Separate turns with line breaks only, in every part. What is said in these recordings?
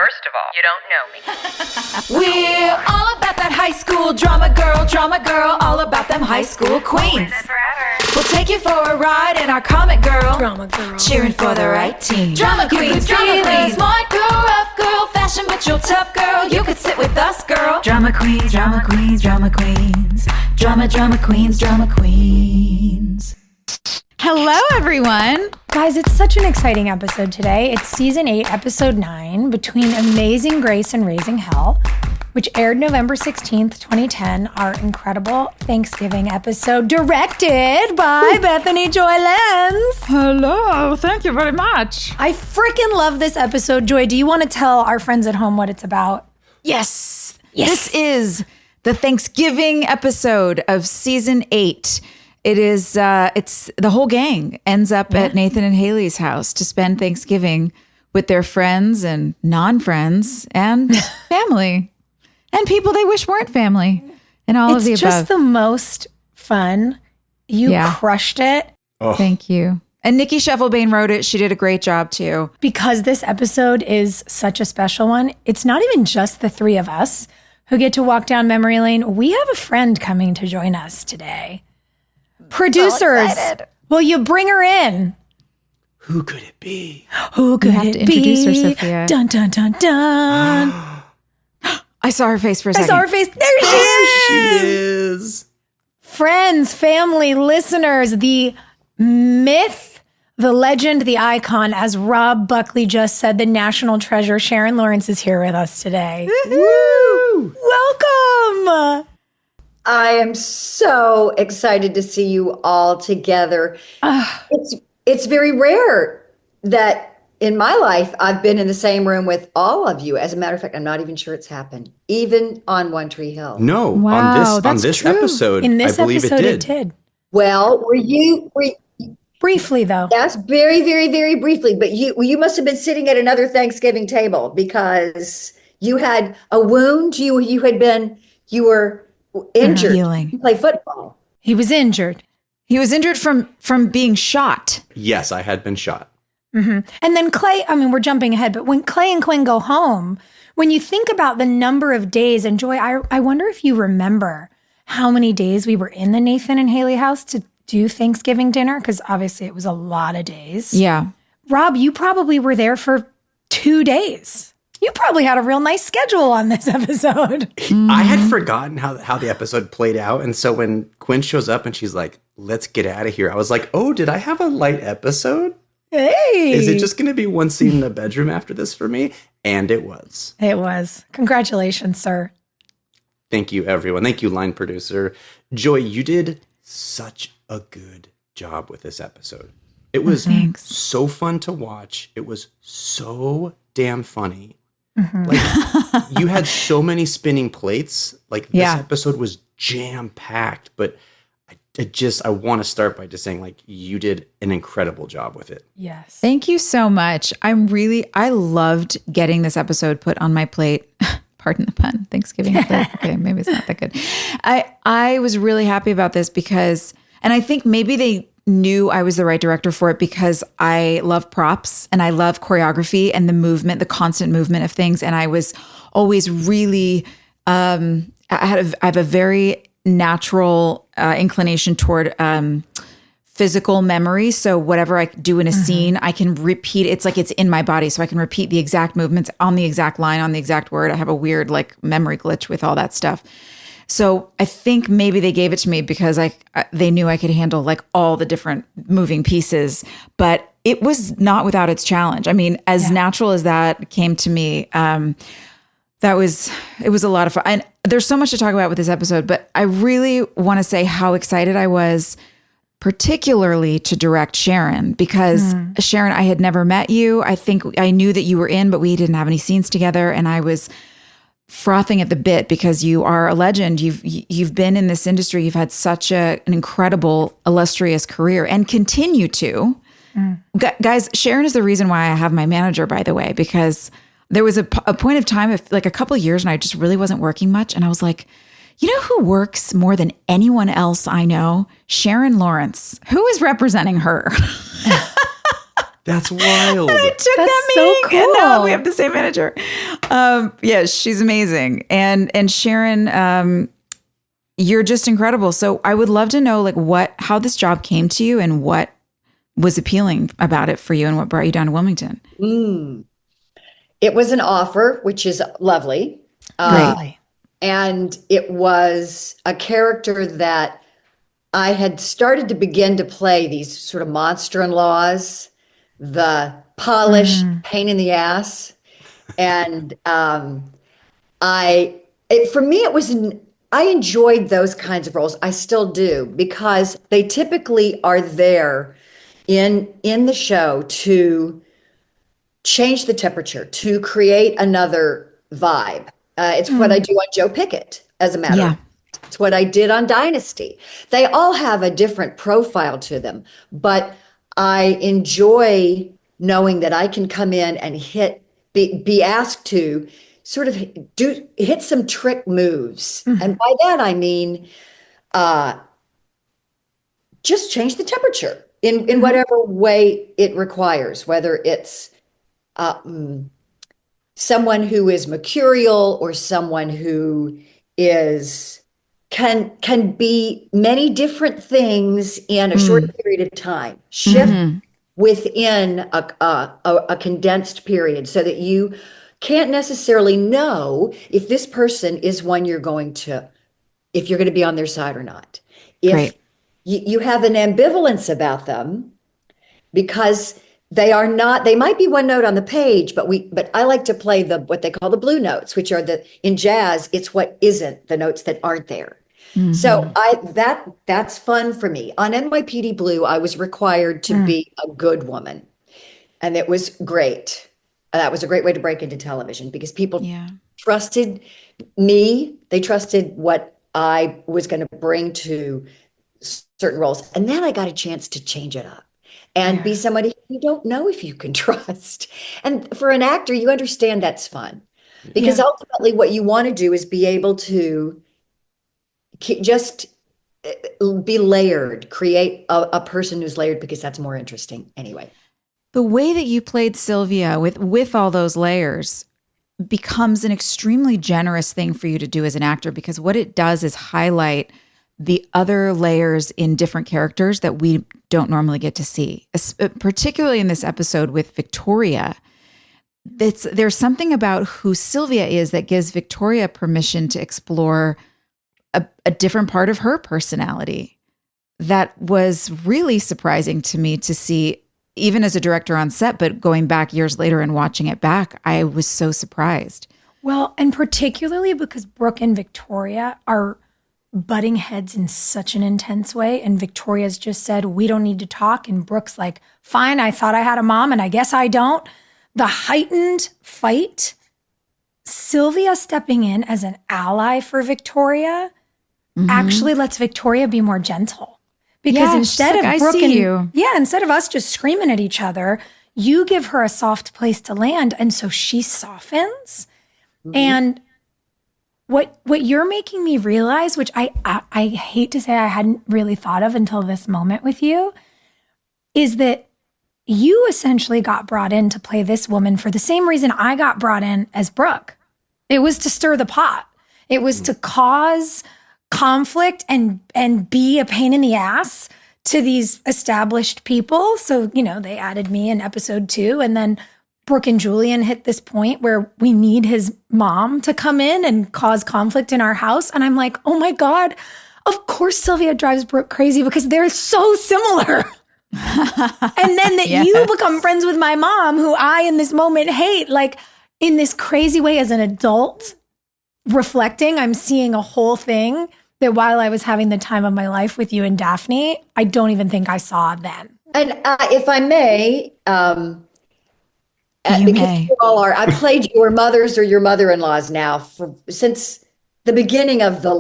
First of all, you don't know me.
We're all about that high school drama girl, all about them high school queens. We'll take you for a ride in our comic girl, drama girl, cheering for the right team. Drama queens, smart girl, rough girl, fashion but you're tough girl. You could sit with us, girl. Drama queens, drama queens, drama queens, drama queens, drama queens.
Hello, everyone.
Guys, it's such an exciting episode today. It's season 8, episode 9, Between Amazing Grace and Raising Hell, which aired November 16th, 2010, our incredible Thanksgiving episode directed by Bethany Joy Lenz.
Hello. Thank you very much.
I freaking love this episode. Joy, do you want to tell our friends at home what it's about?
Yes. This is the Thanksgiving episode of season 8. It is, it's the whole gang ends up at Nathan and Haley's house to spend Thanksgiving with their friends and non-friends and family and people they wish weren't family and all of the above.
It's just the most fun. You crushed it.
Oh. Thank you. And Nikki Sheffelbane wrote it. She did a great job too.
Because this episode is such a special one. It's not even just the three of us who get to walk down memory lane. We have a friend coming to join us today. Producers, will you bring her in?
Who could it be?
Who could it be?
Introduce her, Sophia.
Dun, dun, dun, dun.
I saw her face for a second.
I saw her face. There
She is.
Friends, family, listeners, the myth, the legend, the icon, as Rob Buckley just said, the national treasure, Sharon Lawrence is here with us today.
Woo!
Welcome.
I am so excited to see you all together. It's very rare that in my life I've been in the same room with all of you. As a matter of fact, I'm not even sure it's happened, even on One Tree Hill.
No,
Wow,
on this
true.
episode,
In this
I believe
episode,
it did.
Well, were you
Briefly, though.
yes, very, very, very briefly, but you must have been sitting at another Thanksgiving table because you had a wound. You were injured.
Healing.
You play football.
He was injured.
He was injured from being shot.
Yes, I had been shot.
Mm-hmm. And then Clay, I mean, we're jumping ahead, but when Clay and Quinn go home, when you think about the number of days, and Joy, I wonder if you remember how many days we were in the Nathan and Haley house to do Thanksgiving dinner, because obviously it was a lot of days.
Yeah.
Rob, you probably were there for 2 days. You probably had a real nice schedule on this episode.
I had forgotten how the episode played out. And so when Quinn shows up and she's like, let's get out of here, I was like, oh, did I have a light episode?
Hey.
Is it just going to be one scene in the bedroom after this for me? And it was.
It was. Congratulations, sir.
Thank you, everyone. Thank you, line producer. Joy, you did such a good job with this episode. It was so fun to watch. It was so damn funny. Mm-hmm. Like, you had so many spinning plates. Like, this episode was jam-packed, but I want to start by just saying, like, you did an incredible job with it.
Yes.
Thank you so much. I loved getting this episode put on my plate. Pardon the pun. Thanksgiving plate. Okay, maybe it's not that good. I was really happy about this because, and I think maybe they knew I was the right director for it because I love props and I love choreography and the movement, the constant movement of things. And I was always really, I have a very natural inclination toward physical memory. So whatever I do in a scene, I can repeat. It's like it's in my body. So I can repeat the exact movements on the exact line, on the exact word. I have a weird like memory glitch with all that stuff. So I think maybe they gave it to me because they knew I could handle like all the different moving pieces, but it was not without its challenge. I mean, as natural as that came to me, it was a lot of fun. And there's so much to talk about with this episode, but I really want to say how excited I was, particularly to direct Sharon, because Sharon, I had never met you. I think I knew that you were in, but we didn't have any scenes together. And I was frothing at the bit because you are a legend. You've been in this industry. You've had such an incredible, illustrious career and continue to. Guys, Sharon is the reason why I have my manager, by the way, because there was a point of time, like a couple of years, and I just really wasn't working much. And I was like, you know who works more than anyone else I know? Sharon Lawrence. Who is representing her?
That's wild.
I took
That's
that
so
meeting, and now
cool.
we have the same manager. Yeah, she's amazing, and Sharon, you're just incredible. So I would love to know like how this job came to you and what was appealing about it for you and what brought you down to Wilmington.
It was an offer, which is lovely.
Really?
And it was a character that I had started to begin to play, these sort of monster-in-laws, the polished pain in the ass. And for me, it was, I enjoyed those kinds of roles. I still do, because they typically are there in the show to change the temperature, to create another vibe. It's what I do on Joe Pickett, as a matter of fact. It's what I did on Dynasty. They all have a different profile to them, but I enjoy knowing that I can come in and be asked to sort of hit some trick moves. And by that, I mean, just change the temperature in whatever way it requires, whether it's someone who is mercurial or someone who can be many different things in a short period of time. Shift within a condensed period, so that you can't necessarily know if this person is one if you're going to be on their side or not. If you have an ambivalence about them, because they might be one note on the page, but I like to play what they call the blue notes, which are in jazz, it's what isn't, the notes that aren't there. So that's fun for me. On NYPD Blue, I was required to be a good woman. And it was great. That was a great way to break into television, because people trusted me. They trusted what I was going to bring to certain roles. And then I got a chance to change it up and be somebody you don't know if you can trust. And for an actor, you understand that's fun, because ultimately what you want to do is be able to just be layered, create a person who's layered, because that's more interesting anyway.
The way that you played Sylvia with all those layers becomes an extremely generous thing for you to do as an actor, because what it does is highlight the other layers in different characters that we don't normally get to see, particularly in this episode with Victoria. There's something about who Sylvia is that gives Victoria permission to explore a different part of her personality. That was really surprising to me to see, even as a director on set, but going back years later and watching it back, I was so surprised.
Well, and particularly because Brooke and Victoria are butting heads in such an intense way. And Victoria's just said, we don't need to talk. And Brooke's like, fine, I thought I had a mom and I guess I don't. The heightened fight, Sylvia stepping in as an ally for Victoria actually lets Victoria be more gentle. Because instead of Brooke instead of us just screaming at each other, you give her a soft place to land. And so she softens. And what you're making me realize, which I hate to say I hadn't really thought of until this moment with you, is that you essentially got brought in to play this woman for the same reason I got brought in as Brooke. It was to stir the pot. It was to cause conflict and be a pain in the ass to these established people. So, they added me in episode 2, and then Brooke and Julian hit this point where we need his mom to come in and cause conflict in our house. And I'm like, oh my God, of course Sylvia drives Brooke crazy, because they're so similar. And then that you become friends with my mom, who I in this moment hate, like in this crazy way. As an adult reflecting, I'm seeing a whole thing that while I was having the time of my life with you and Daphne, I don't even think I saw then.
And if I may, because you all are, I played your mothers or your mother-in-laws now since the beginning of the...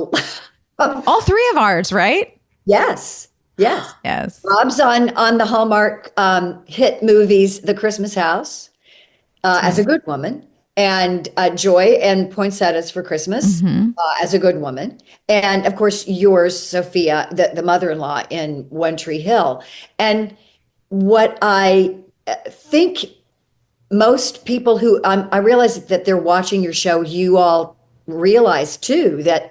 all three of ours, right?
Yes. Rob's on the Hallmark hit movies, The Christmas House, as a good woman, and Joy and Poinsettias for Christmas as a good woman, and of course yours, Sophia, the mother-in-law in One Tree Hill. And what I think most people who I realize that they're watching your show, you all realize too that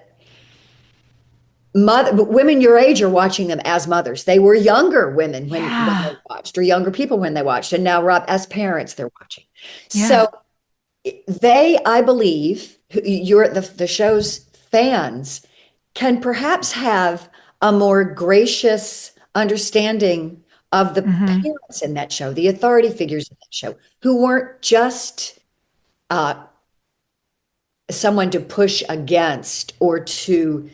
women your age are watching them as mothers. They were younger women when they watched, or younger people when they watched, and now Rob, as parents, they're watching.
Yeah.
So they, I believe, the show's fans can perhaps have a more gracious understanding of the parents in that show, the authority figures in that show, who weren't just someone to push against or to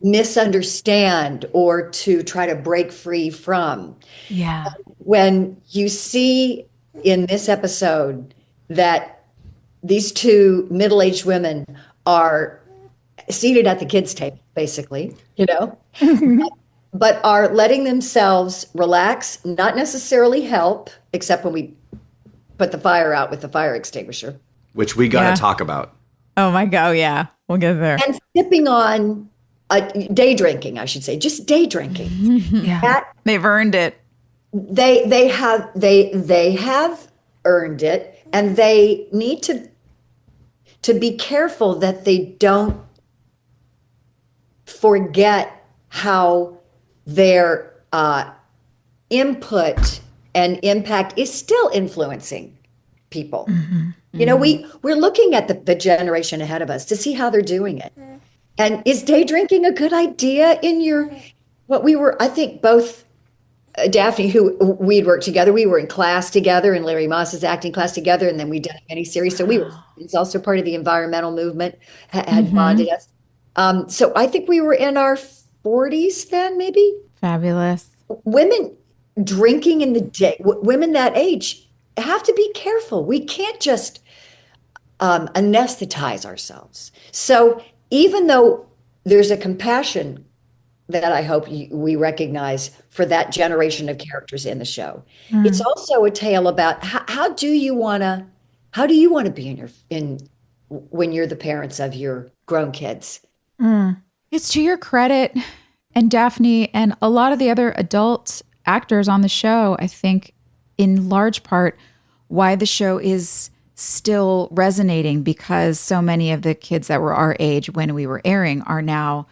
misunderstand or to try to break free from.
Yeah.
When you see in this episode that these two middle-aged women are seated at the kids' table, basically, but are letting themselves relax, not necessarily help, except when we put the fire out with the fire extinguisher.
Which we got to talk about.
Oh my God. Yeah. We'll get there.
And sipping on day drinking, I should say, just day drinking.
They've earned it.
They have earned it, and they need to be careful that they don't forget how their input and impact is still influencing people. We're looking at the generation ahead of us to see how they're doing it. And is day drinking a good idea in I think both Daphne, who we'd worked together, we were in class together in Larry Moss's acting class together, and then we did a miniseries. So it's also part of the environmental movement, had bonded us. So I think we were in our 40s then, maybe.
Fabulous.
Women drinking in the day, women that age have to be careful. We can't just anesthetize ourselves. So even though there's a compassion that I hope we recognize for that generation of characters in the show, it's also a tale about how do you want to be when you're the parents of your grown kids.
It's to your credit, and Daphne and a lot of the other adult actors on the show, I think in large part why the show is still resonating, because so many of the kids that were our age when we were airing are now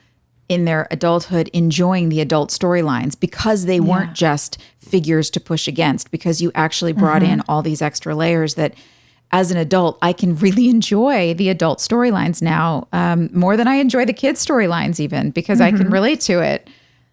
in their adulthood enjoying the adult storylines, because they weren't just figures to push against, because you actually brought in all these extra layers that as an adult, I can really enjoy the adult storylines now more than I enjoy the kids' storylines even, because I can relate to it.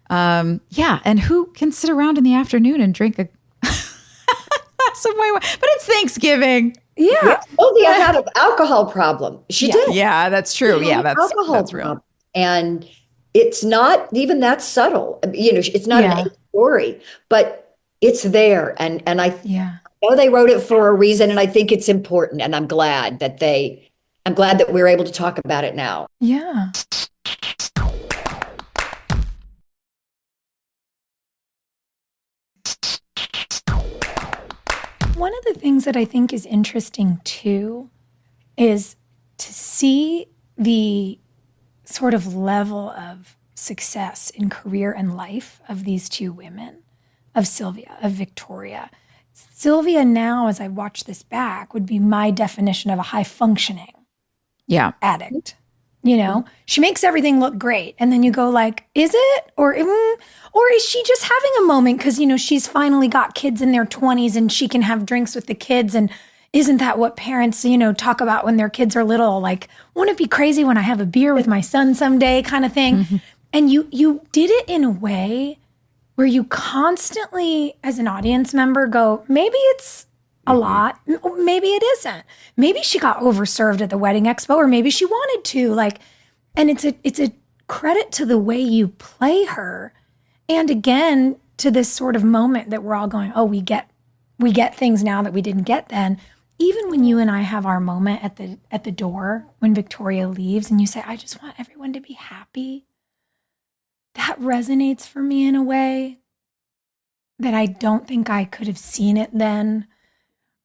And who can sit around in the afternoon and drink a glass of white wine? But it's Thanksgiving.
Yeah. Sylvia had an alcohol problem. She did.
Yeah, that's true. Yeah, that's real.
Problem. And it's not even that subtle. It's not an age story, but it's there. And I know they wrote it for a reason, and I think it's important. And I'm glad that we're able to talk about it now.
Yeah. One of the things that I think is interesting too is to see the sort of level of success in career and life of these two women, of Sylvia, of Victoria. Sylvia now, as I watch this back, would be my definition of a high functioning addict. She makes everything look great. And then you go like, is it? Or is she just having a moment because, she's finally got kids in their 20s and she can have drinks with the kids. And isn't that what parents, talk about when their kids are little? Like, won't it be crazy when I have a beer with my son someday kind of thing? And you did it in a way where you constantly, as an audience member, go, maybe it's a lot, maybe it isn't. Maybe she got overserved at the wedding expo, or maybe she wanted to. And it's a credit to the way you play her, and again to this sort of moment that we're all going, oh, we get things now that we didn't get then. Even when you and I have our moment at the door when Victoria leaves, and you say, I just want everyone to be happy. That resonates for me in a way that I don't think I could have seen it then,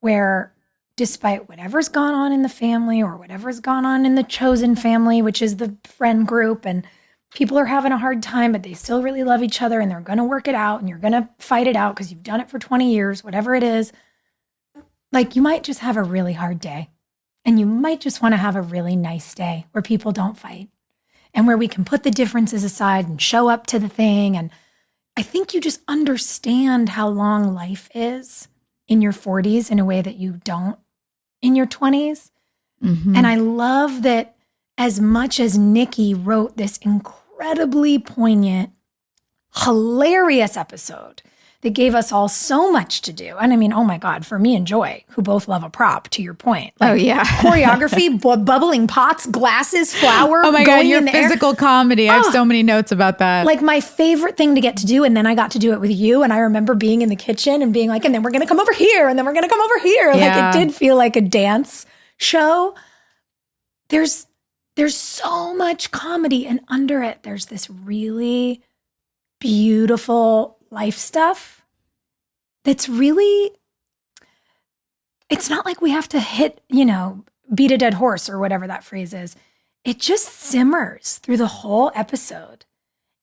where despite whatever's gone on in the family or whatever's gone on in the chosen family, which is the friend group, and people are having a hard time, but they still really love each other and they're going to work it out and you're going to fight it out because you've done it for 20 years, whatever it is. Like, you might just have a really hard day and you might just want to have a really nice day where people don't fight and where we can put the differences aside and show up to the thing. And I think you just understand how long life is in your 40s in a way that you don't in your 20s. Mm-hmm. And I love that as much as Nikki wrote this incredibly poignant, hilarious episode that gave us all so much to do. And I mean, oh my God, for me and Joy, who both love a prop, to your point. Like, choreography, bubbling pots, glasses, flour.
Oh my God, your physical comedy. I have so many notes about that.
Like, my favorite thing to get to do. And then I got to do it with you. And I remember being in the kitchen and being like, and then we're going to come over here. And then we're going to come over here.
Yeah.
Like, it did feel like a dance show. There's so much comedy. And under it, there's this really beautiful life stuff that's really, it's not like we have to hit, beat a dead horse or whatever that phrase is. It just simmers through the whole episode.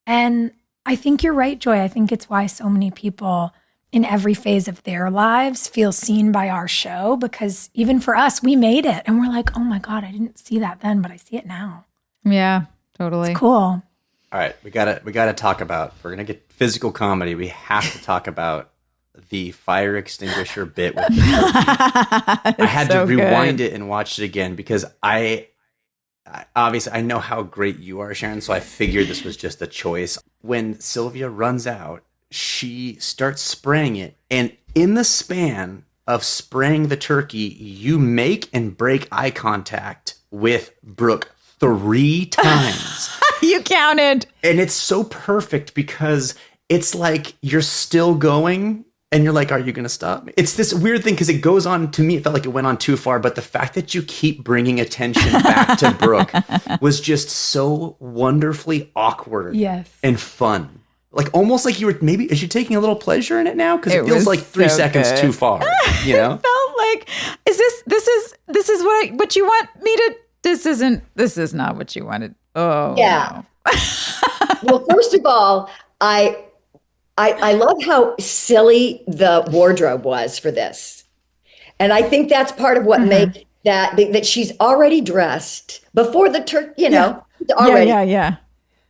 And I think you're right, Joy. I think it's why so many people in every phase of their lives feel seen by our show, because even for us, we made it and we're like, oh my God, I didn't see that then, but I see it now.
Yeah, totally.
It's cool.
All right, we gotta talk about, if we're gonna get physical comedy, we have to talk about the fire extinguisher bit with the turkey. I had to rewind it and watch it again because I obviously I know how great you are, Sharon, so I figured this was just a choice. When Sylvia runs out, she starts spraying it, and in the span of spraying the turkey, you make and break eye contact with Brooke 3 times.
You counted.
And it's so perfect because it's like you're still going and you're like, are you going to stop me? It's this weird thing because it goes on, to me, it felt like it went on too far. But the fact that you keep bringing attention back to Brooke was just so wonderfully awkward and fun. Like almost like you were, maybe, is she taking a little pleasure in it now? Because it feels like 3 seconds too far, you know?
It felt like, this is what you want me to, this is not what you wanted. Oh,
yeah. No. Well, first of all, I love how silly the wardrobe was for this. And I think that's part of what makes that she's already dressed before the turkey, already.
Yeah.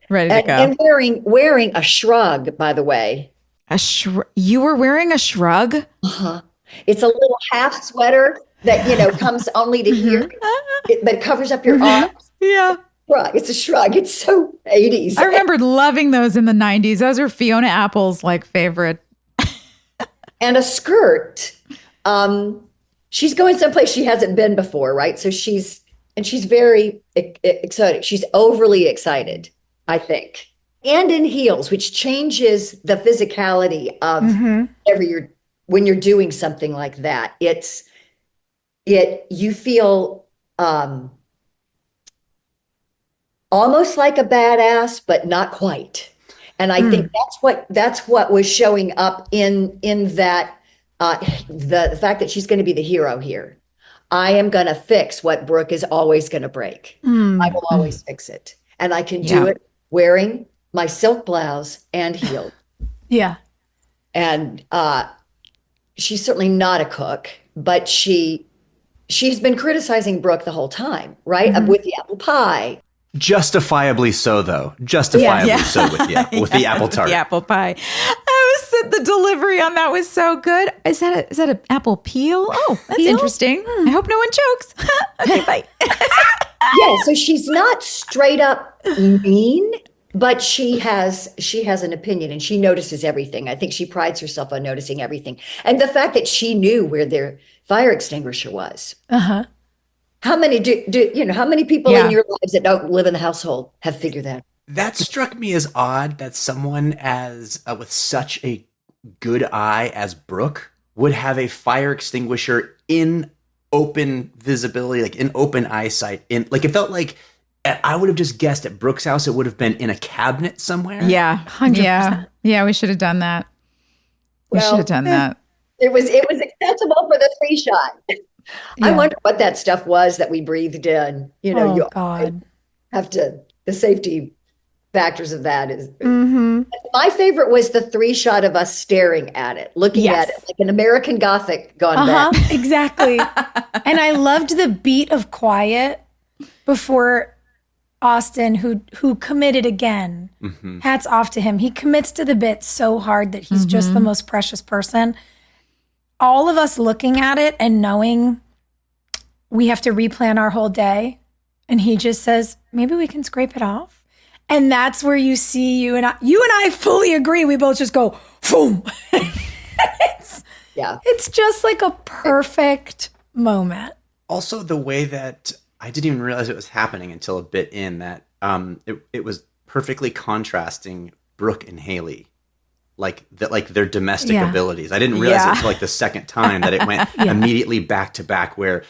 Ready to go.
And wearing a shrug, by the way.
You were wearing a shrug?
Uh-huh. It's a little half sweater that, comes only to here, but covers up your arms.
Yeah.
It's a shrug. It's so 80s.
I remember loving those in the 90s. Those were Fiona Apple's favorite.
And a skirt. She's going someplace she hasn't been before, right? So she's very excited. She's overly excited, I think. And in heels, which changes the physicality of when you're doing something like that. You feel almost like a badass, but not quite. And I think that's what was showing up in that the fact that she's going to be the hero here. I am going to fix what Brooke is always going to break. I will always fix it, and I can do it wearing my silk blouse and heels.
Yeah,
and she's certainly not a cook, but she's been criticizing Brooke the whole time, right? With the apple pie.
Justifiably so, though. Justifiably so with the apple tart.
The apple pie. The delivery on that was so good. Is that an apple peel? Oh, that's interesting. I hope no one chokes. Okay, bye.
Yeah, so she's not straight up mean, but she has an opinion and she notices everything. I think she prides herself on noticing everything. And the fact that she knew where their fire extinguisher was.
Uh-huh.
How many how many people in your lives that don't live in the household have figured that?
That struck me as odd that someone as with such a good eye as Brooke would have a fire extinguisher in open visibility, like in open eyesight. It felt like I would have just guessed at Brooke's house it would have been in a cabinet somewhere.
Yeah, 100%. Yeah, we should have done that. It was
accessible for the 3 shot. Yeah. I wonder what that stuff was that we breathed in. God. Have to, the safety factors of that is my favorite was the 3-shot of us staring at it, looking at it like an American Gothic gone back.
Exactly. And I loved the beat of quiet before Austin, who committed again. Hats off to him. He commits to the bit so hard that he's just the most precious person. All of us looking at it and knowing we have to replan our whole day. And he just says, maybe we can scrape it off. And that's where you see you and I fully agree. We both just go, boom. It's just like a perfect moment.
Also, the way that I didn't even realize it was happening until a bit in that it was perfectly contrasting Brooke and Haley, like their domestic abilities. I didn't realize it until like the second time that it went immediately back to back, where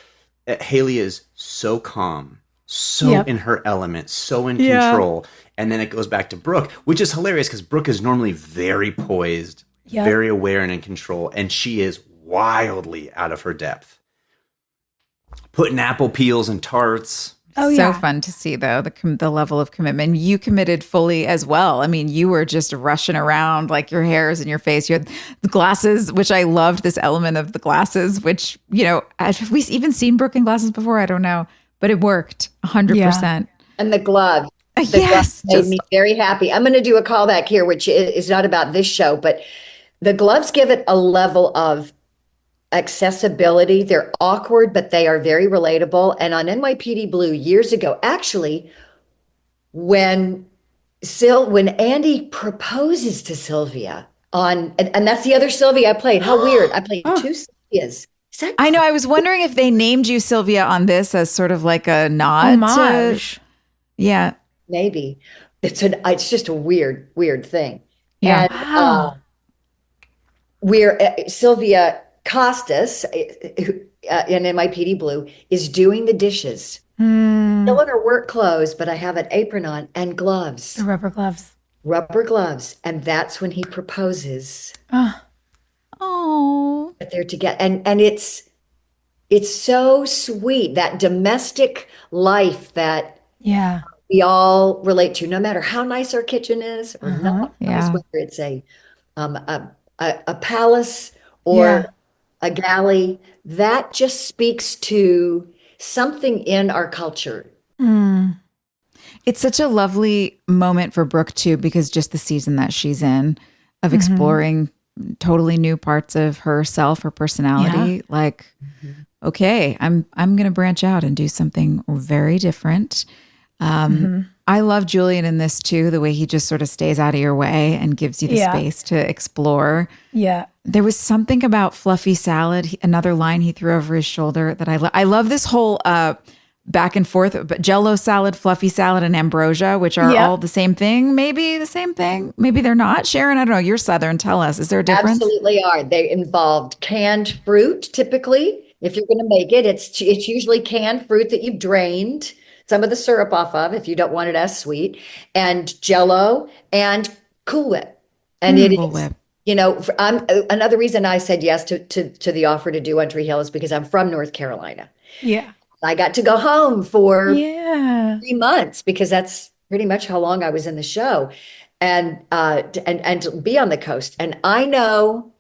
Haley is so calm, so in her element, so in control. And then it goes back to Brooke, which is hilarious because Brooke is normally very poised, very aware and in control. And she is wildly out of her depth. Putting apple peels in tarts.
So fun to see, though, the level of commitment. You committed fully as well. I mean, you were just rushing around like your hair is in your face. You had the glasses, which I loved this element of the glasses, which, have we even seen Brooke in glasses before? I don't know. But it worked 100%.
And the glove.
Yes.
Glove made me very happy. I'm going to do a callback here, which is not about this show, but the gloves give it a level of accessibility. They're awkward, but they are very relatable. And on NYPD Blue years ago, actually, when Andy proposes to Sylvia and that's the other Sylvia I played. How weird. I played two Sylvias.
I know. I was wondering if they named you Sylvia on this as sort of like a nod.
Homage.
Yeah.
Maybe. It's just a weird thing.
Yeah.
And Sylvia Costas in NYPD Blue is doing the dishes. Still in her work clothes, but I have an apron on and gloves.
The rubber gloves.
Rubber gloves. And that's when he proposes.
Oh.
They're together. And it's so sweet, that domestic life that we all relate to, no matter how nice our kitchen is or not nice, whether it's a palace or a galley. That just speaks to something in our culture.
It's such a lovely moment for Brooke too, because just the season that she's in of exploring totally new parts of herself, her personality. Like, okay, I'm going to branch out and do something very different. I love Julian in this too, the way he just sort of stays out of your way and gives you the space to explore.
Yeah.
There was something about fluffy salad, another line he threw over his shoulder that I love this whole back and forth, but Jello salad, fluffy salad, and ambrosia, which are all the same thing. Maybe the same thing. Maybe they're not. Sharon, I don't know. You're Southern. Tell us. Is there a difference?
Absolutely are. They involved canned fruit, typically. If you're going to make it, it's usually canned fruit that you've drained some of the syrup off of if you don't want it as sweet, and Jello and Cool Whip. And it
Cool
is,
Whip.
Another reason I said yes to the offer to do One Tree Hill is because I'm from North Carolina.
Yeah.
I got to go home for 3 months because that's pretty much how long I was in the show, and to be on the coast. And I know,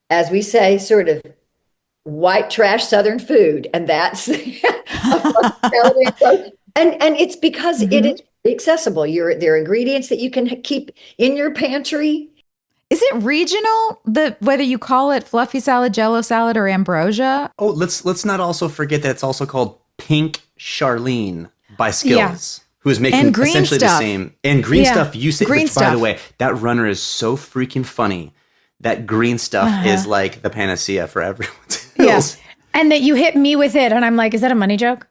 as we say, sort of white trash Southern food, and that's and it's because it is accessible. There are ingredients that you can keep in your pantry.
Is it regional? Whether you call it fluffy salad, Jello salad, or ambrosia?
Oh, let's not also forget that it's also called Pink Charlene by Skills, who is making essentially the same. And green stuff, you say, which, by the way, that runner is so freaking funny. That green stuff is like the panacea for everyone.
Yes. And that you hit me with it, and I'm like, is that a money joke?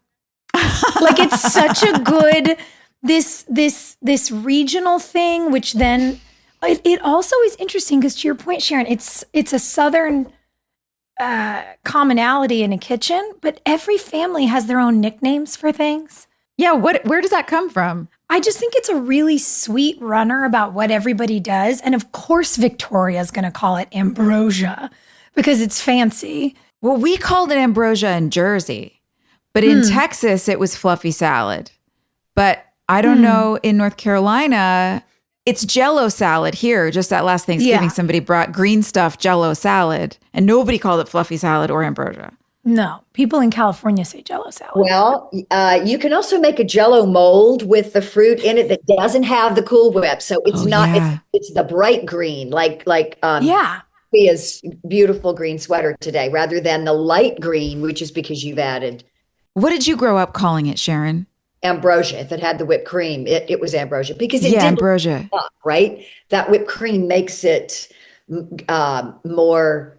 Like, it's such a good this regional thing, which then it also is interesting because, to your point, Sharon, it's a Southern commonality in a kitchen, but every family has their own nicknames for things.
Yeah, where does that come from?
I just think it's a really sweet runner about what everybody does, and of course, Victoria's going to call it ambrosia because it's fancy.
Well, we called it ambrosia in Jersey, but in Texas, it was fluffy salad. But I don't know in North Carolina. It's Jello salad here. Just that last Thanksgiving, somebody brought green stuff Jello salad, and nobody called it fluffy salad or ambrosia.
No, people in California say Jello salad.
Well, you can also make a Jello mold with the fruit in it that doesn't have the Cool Whip, so it's it's the bright green, like Sofia's beautiful green sweater today, rather than the light green, which is because you've added.
What did you grow up calling it, Sharon?
Ambrosia. If it had the whipped cream, it was ambrosia because it did
ambrosia.
Right? That whipped cream makes it more.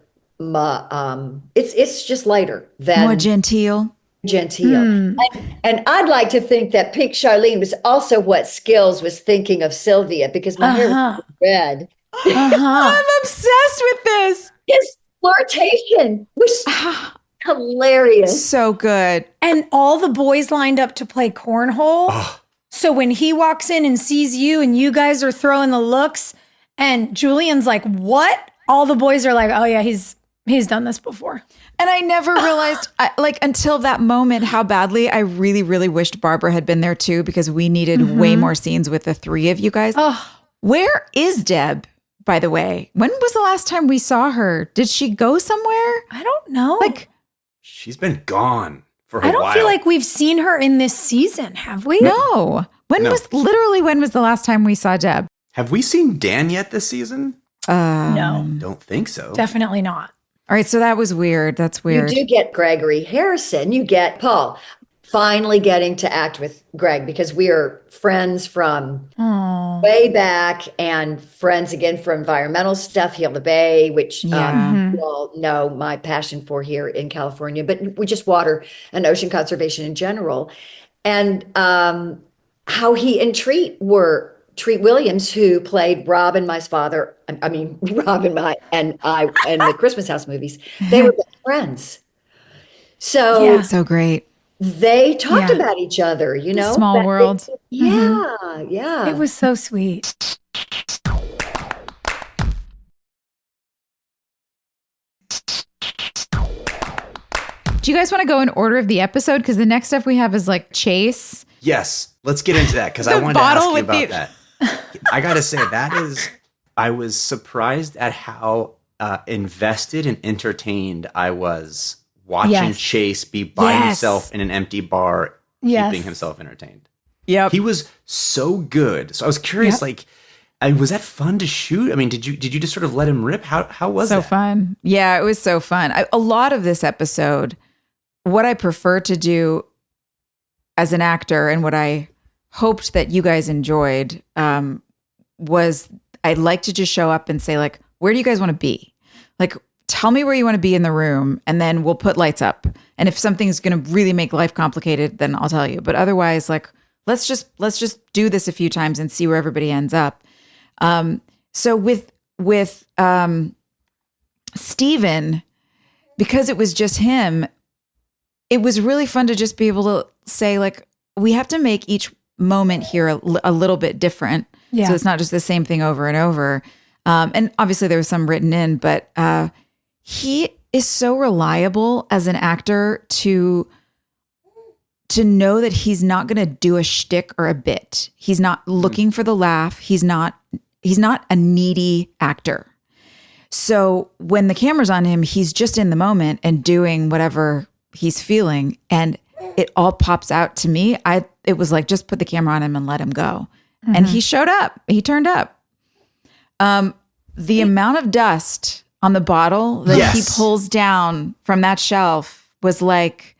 It's just lighter than
more genteel.
And I'd like to think that Pink Charlene was also what Skills was thinking of Sylvia, because my hair was red.
I'm obsessed with this.
His flirtation was hilarious.
So good.
And all the boys lined up to play cornhole. So when he walks in and sees you and you guys are throwing the looks and Julian's like, what? All the boys are like, oh yeah, he's done this before.
And I never realized, until that moment, how badly I really, really wished Barbara had been there too, because we needed way more scenes with the three of you guys. Where is Deb, by the way? When was the last time we saw her? Did she go somewhere?
I don't know.
She's been gone for a while.
I don't feel like we've seen her in this season, have we?
No. When was the last time we saw Deb?
Have we seen Dan yet this season?
No.
Don't think so.
Definitely not.
All right, so that was weird. That's weird.
You do get Gregory Harrison. You get Paul finally getting to act with Greg, because we are friends from way back and friends again for environmental stuff, Heal the Bay, which you all know my passion for here in California, but we just water and ocean conservation in general. And how he and Treat Williams, who played Rob and my father, and the Christmas House movies, they were best friends. So
so great.
They talked about each other,
Small world.
Yeah.
It was so sweet.
Do you guys want to go in order of the episode? Because the next stuff we have is like Chase.
Yes, let's get into that, because I wanted to ask you about that. I got to say, I was surprised at how invested and entertained I was watching Chase be by himself in an empty bar, keeping himself entertained.
Yep.
He was so good. So I was curious, was that fun to shoot? I mean, did you just sort of let him rip? How was that?
So fun. Yeah, it was so fun. A lot of this episode, what I prefer to do as an actor and what I hoped that you guys enjoyed was I'd like to just show up and say, like, where do you guys want to be? Like, tell me where you want to be in the room, and then we'll put lights up. And if something's going to really make life complicated, then I'll tell you. But otherwise, like, let's just do this a few times and see where everybody ends up. So with Steven, because it was just him, it was really fun to just be able to say, like, we have to make each moment here a little bit different. Yeah. So it's not just the same thing over and over. And obviously there was some written in, but he is so reliable as an actor to know that he's not going to do a shtick or a bit. He's not looking for the laugh. He's not a needy actor. So when the camera's on him, he's just in the moment and doing whatever he's feeling, and it all pops out to me. It was like, just put the camera on him and let him go. Mm-hmm. And he showed up. He turned up. The amount of dust on the bottle that he pulls down from that shelf was like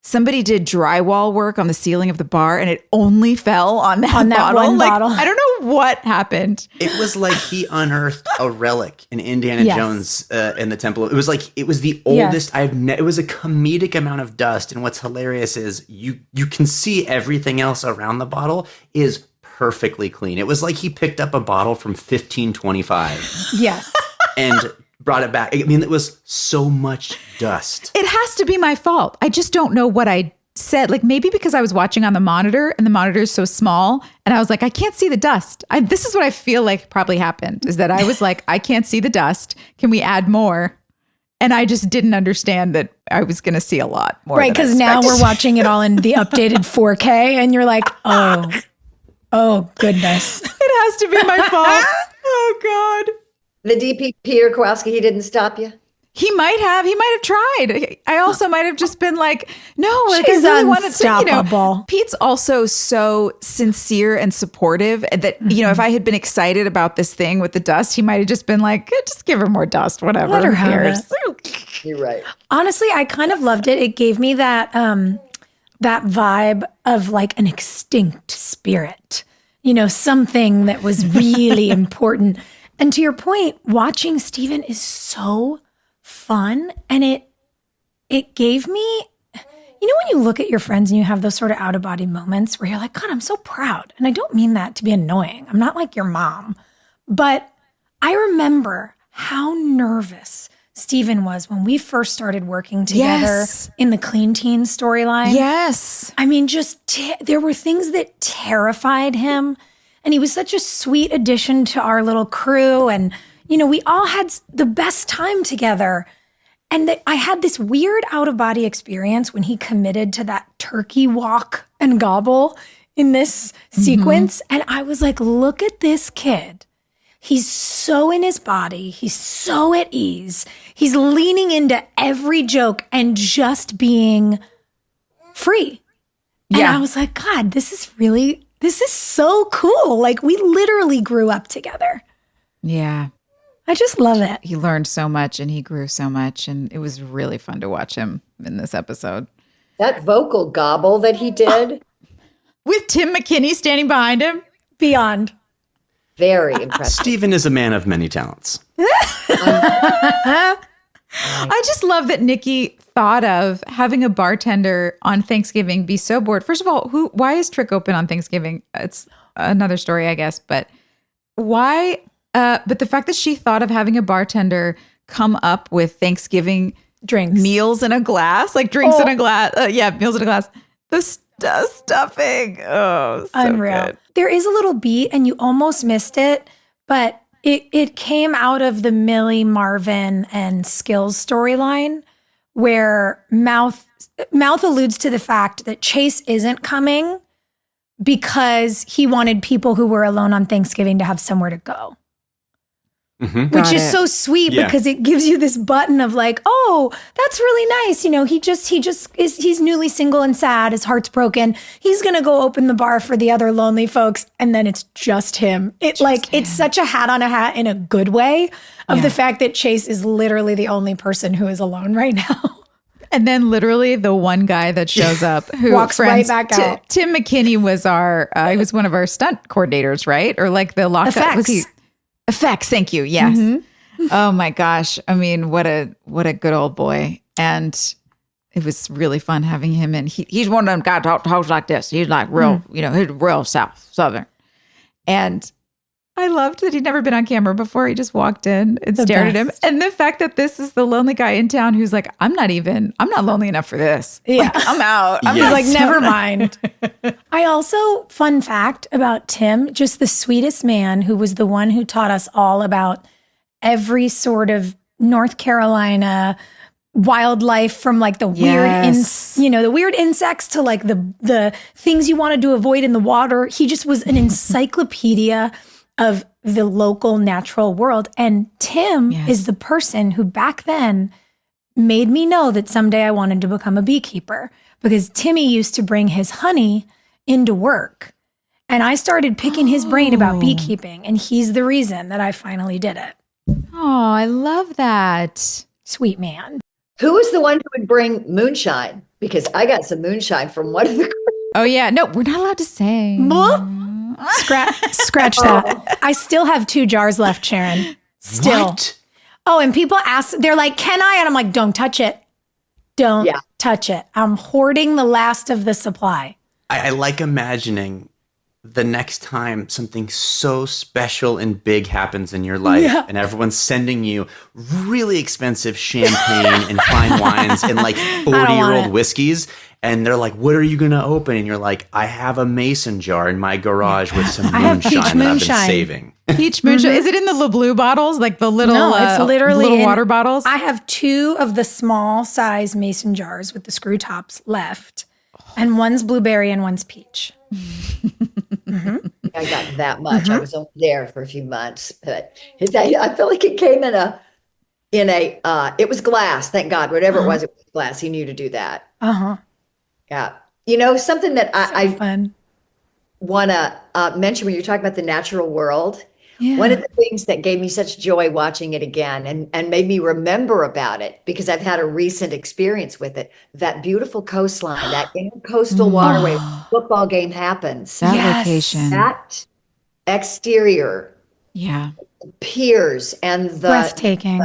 somebody did drywall work on the ceiling of the bar, and it only fell on that bottle.
One bottle.
I don't know what happened.
It was like he unearthed a relic in Indiana Jones in the Temple. It was like, it was the oldest it was a comedic amount of dust. And what's hilarious is you can see everything else around the bottle is perfectly clean. It was like he picked up a bottle from 1525.
Yes.
And brought it back. I mean, it was so much dust.
It has to be my fault. I just don't know what I said. Like, maybe because I was watching on the monitor and the monitor is so small, and I was like, I can't see the dust. This is what I feel like probably happened, is that I was like, I can't see the dust. Can we add more? And I just didn't understand that I was going to see a lot more.
Right, because now we're watching it all in the updated 4K, and you're like, oh. Oh, goodness.
It has to be my fault. Oh, God.
The DP Peter Kowalski, he didn't stop you?
He might have tried. I also might have just been like, no, like
She's
I really wanted to,
unstoppable.
Pete's also so sincere and supportive that, if I had been excited about this thing with the dust, he might have just been like, just give her more dust, whatever.
Let her
Who
have
cares?
You're right.
Honestly, I kind of loved it. It gave me that that vibe of like an extinct spirit, something that was really important. And to your point, watching Steven is so fun. And it gave me, when you look at your friends and you have those sort of out of body moments where you're like, God, I'm so proud. And I don't mean that to be annoying. I'm not like your mom. But I remember how nervous Steven was when we first started working together in the Clean Teen storyline.
Yes.
I mean, there were things that terrified him. And he was such a sweet addition to our little crew. And, we all had the best time together. And I had this weird out-of-body experience when he committed to that turkey walk and gobble in this sequence. And I was like, look at this kid. He's so in his body. He's so at ease. He's leaning into every joke and just being free. And I was like, God, this is so cool. Like, we literally grew up together.
Yeah.
I just love it.
He learned so much and he grew so much. And it was really fun to watch him in this episode.
That vocal gobble that he did.
With Tim McKinney standing behind him.
Beyond.
Very impressive.
Steven is a man of many talents.
I just love that Nikki thought of having a bartender on Thanksgiving be so bored. First of all, why is Trick open on Thanksgiving? It's another story, I guess. But why? But the fact that she thought of having a bartender come up with Thanksgiving
drinks,
meals in a glass, like drinks in a glass. Meals in a glass. The stuffing. Oh, so
unreal.
Good.
There is a little beat, and you almost missed it, but it came out of the Millie, Marvin, and Skills storyline, where Mouth alludes to the fact that Chase isn't coming because he wanted people who were alone on Thanksgiving to have somewhere to go.
Mm-hmm.
Which is so sweet because it gives you this button of like, oh, that's really nice. He's newly single and sad. His heart's broken. He's going to go open the bar for the other lonely folks. And then it's just him. It's such a hat on a hat in a good way of the fact that Chase is literally the only person who is alone right now.
And then literally the one guy that shows up who
walks right back out.
Tim McKinney was he was one of our stunt coordinators, right? Or like the lockup.
Effects.
Was he? Effects. Thank you. Yes. Mm-hmm. Oh my gosh. I mean, what a good old boy. And it was really fun having him in. He's one of them guys talks like this. He's like real, he's real Southern. And I loved that he'd never been on camera before. He just walked in and stared at him. And the fact that this is the lonely guy in town who's like, I'm not lonely enough for this. Yeah. Like, I'm out. I'm
just like, never mind. I also, fun fact about Tim, just the sweetest man who was the one who taught us all about every sort of North Carolina wildlife, from like the weird, the weird insects to like the things you wanted to avoid in the water. He just was an encyclopedia of the local natural world. And Tim is the person who back then made me know that someday I wanted to become a beekeeper, because Timmy used to bring his honey into work. And I started picking his brain about beekeeping, and he's the reason that I finally did it.
Oh, I love that.
Sweet man.
Who was the one who would bring moonshine? Because I got some moonshine from one of the.
Oh yeah, no, we're not allowed to say.
Scratch that. I still have 2 jars left, Sharon. Still.
What?
Oh, and people ask, they're like, can I? And I'm like, don't touch it. Don't touch it. I'm hoarding the last of the supply.
I like imagining the next time something so special and big happens in your life and everyone's sending you really expensive champagne and fine wines and like 40-year-old whiskeys. And they're like, what are you going to open? And you're like, I have a mason jar in my garage with some moonshine that I've been saving.
Peach moonshine. Is it in the LeBlue bottles? Like the little,
it's literally
little water bottles?
I have 2 of the small size mason jars with the screw tops left. And one's blueberry and one's peach.
I got that much. I was only there for a few months, but I feel like it came it was glass, thank God. Whatever it was glass. He knew to do that. Yeah. Something that I want to mention when you're talking about the natural world. Yeah. One of the things that gave me such joy watching it again and made me remember about it, because I've had a recent experience with it, that beautiful coastline, that intercoastal waterway, football game happens.
That location.
That exterior.
Yeah.
Piers and
breathtaking.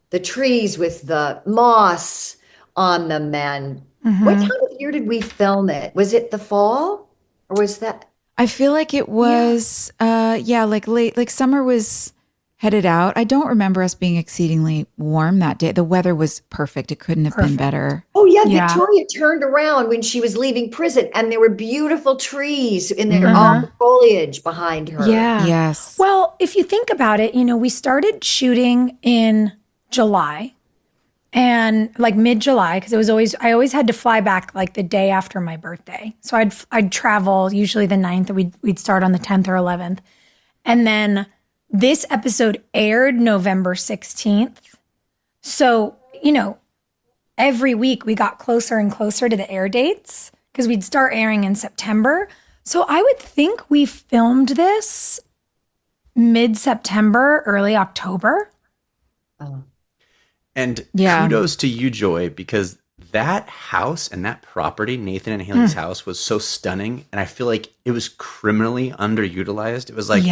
The trees with the moss on them. And what time of year did we film it? Was it the fall? Or was that?
I feel like it was, like late, like summer was headed out. I don't remember us being exceedingly warm that day. The weather was perfect. It couldn't have been better.
Oh, yeah. Victoria turned around when she was leaving prison, and there were beautiful trees in there, all the foliage behind her.
Yeah.
Yes.
Well, if you think about it, we started shooting in July. And like mid-July, because I always had to fly back like the day after my birthday. So I'd travel usually the 9th, and we'd start on the 10th or 11th. And then this episode aired November 16th. So, every week we got closer and closer to the air dates because we'd start airing in September. So I would think we filmed this mid-September, early October.
And kudos to you, Joy, because that house and that property, Nathan and Haley's house, was so stunning. And I feel like it was criminally underutilized. It was like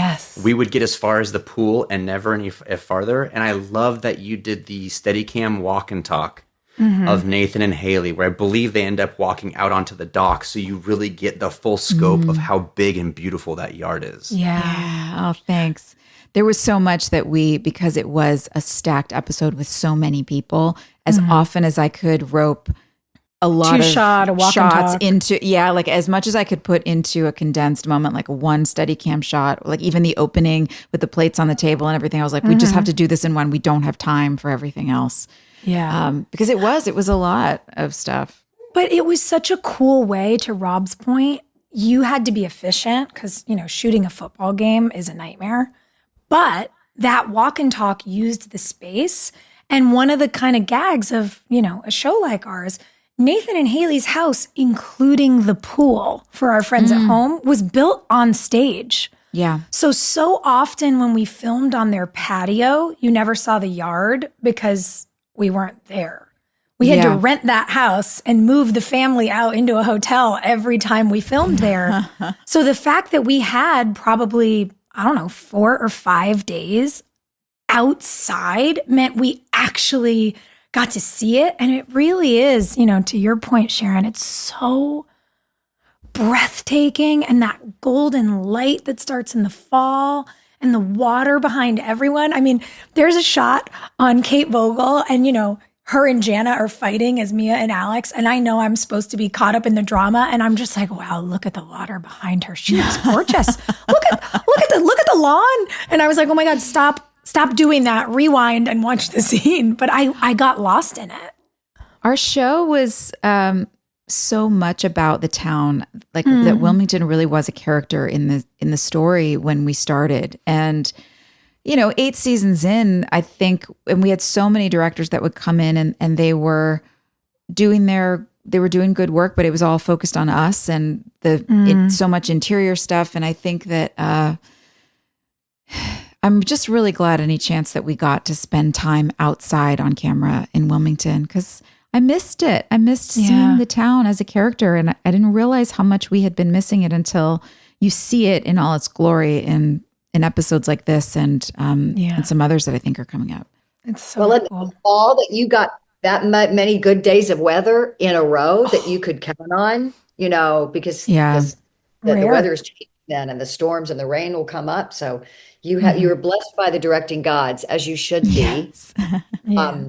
we would get as far as the pool and never any farther. And I love that you did the Steadicam walk and talk of Nathan and Haley, where I believe they end up walking out onto the dock. So you really get the full scope of how big and beautiful that yard is.
Yeah. Oh, thanks. There was so much that because it was a stacked episode with so many people, as often as I could rope a lot of shots into, like as much as I could put into a condensed moment, like one Steadicam shot, like even the opening with the plates on the table and everything. I was like, we just have to do this in one. We don't have time for everything else. Yeah. Because it was a lot of stuff.
But it was such a cool way, to Rob's point. You had to be efficient because, shooting a football game is a nightmare. But that walk and talk used the space. And one of the kind of gags of, a show like ours, Nathan and Haley's house, including the pool for our friends at home, was built on stage.
Yeah.
So often when we filmed on their patio, you never saw the yard because we weren't there. We had to rent that house and move the family out into a hotel every time we filmed there. So the fact that we had probably, 4 or 5 days outside meant we actually got to see it. And it really is, to your point, Sharon, it's so breathtaking. And that golden light that starts in the fall and the water behind everyone. I mean, there's a shot on Kate Vogel and, her and Jana are fighting as Mia and Alex. And I know I'm supposed to be caught up in the drama. And I'm just like, wow, look at the water behind her. She looks gorgeous. look at the lawn. And I was like, oh my God, stop doing that. Rewind and watch the scene. But I got lost in it.
Our show was so much about the town, like that Wilmington really was a character in the story when we started. And 8 seasons in, I think, and we had so many directors that would come in and they were doing good work, but it was all focused on us and so much interior stuff. And I think that I'm just really glad any chance that we got to spend time outside on camera in Wilmington, because I missed it. I missed seeing the town as a character, and I didn't realize how much we had been missing it until you see it in all its glory in episodes like this and some others that I think are coming up.
It's so cool.
In the fall that you got that many good days of weather in a row that you could count on, because the weather is changing then, and the storms and the rain will come up. So you were blessed by the directing gods, as you should be.
Yes.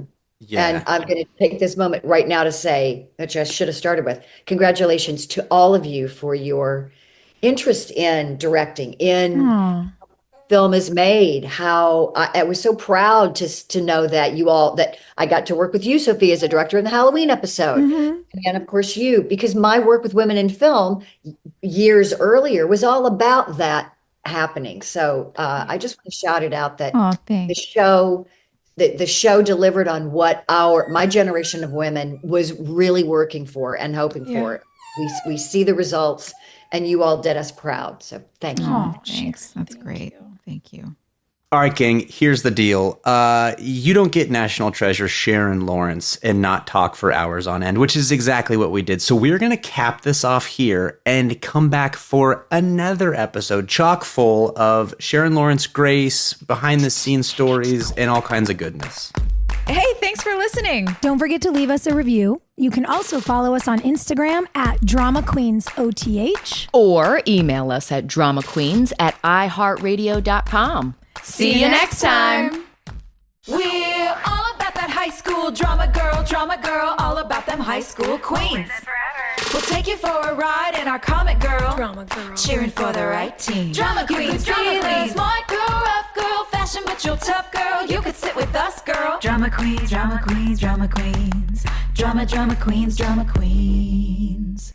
And I'm going to take this moment right now to say, which I should have started with, congratulations to all of you for your interest in directing, in film is made. How I was so proud to know that I got to work with you, Sophia, as a director in the Halloween episode. And of course you, because my work with women in film years earlier was all about that happening. So I just want to shout it out that
Oh,
the
thanks.
show, the show delivered on what my generation of women was really working for and hoping for. We see the results, and you all did us proud. So thank you.
Oh, thanks. That's great. Thank you.
All right, gang, here's the deal. You don't get National Treasure Sharon Lawrence and not talk for hours on end, which is exactly what we did. So we're going to cap this off here and come back for another episode chock full of Sharon Lawrence grace, behind-the-scenes stories, and all kinds of goodness.
Hey, thanks for listening.
Don't forget to leave us a review. You can also follow us on Instagram at Drama Queens OTH.
Or email us at dramaqueens@iheartradio.com. See you next time.
We're all about that high school drama girl, all about them high school queens. We'll take you for a ride in our comic girl, cheering for the right team. Drama queens, smart girl, rough girl, fashion but you're tough girl. You could sit with us, girl. Drama queens, drama queens, drama queens, drama queens, drama queens.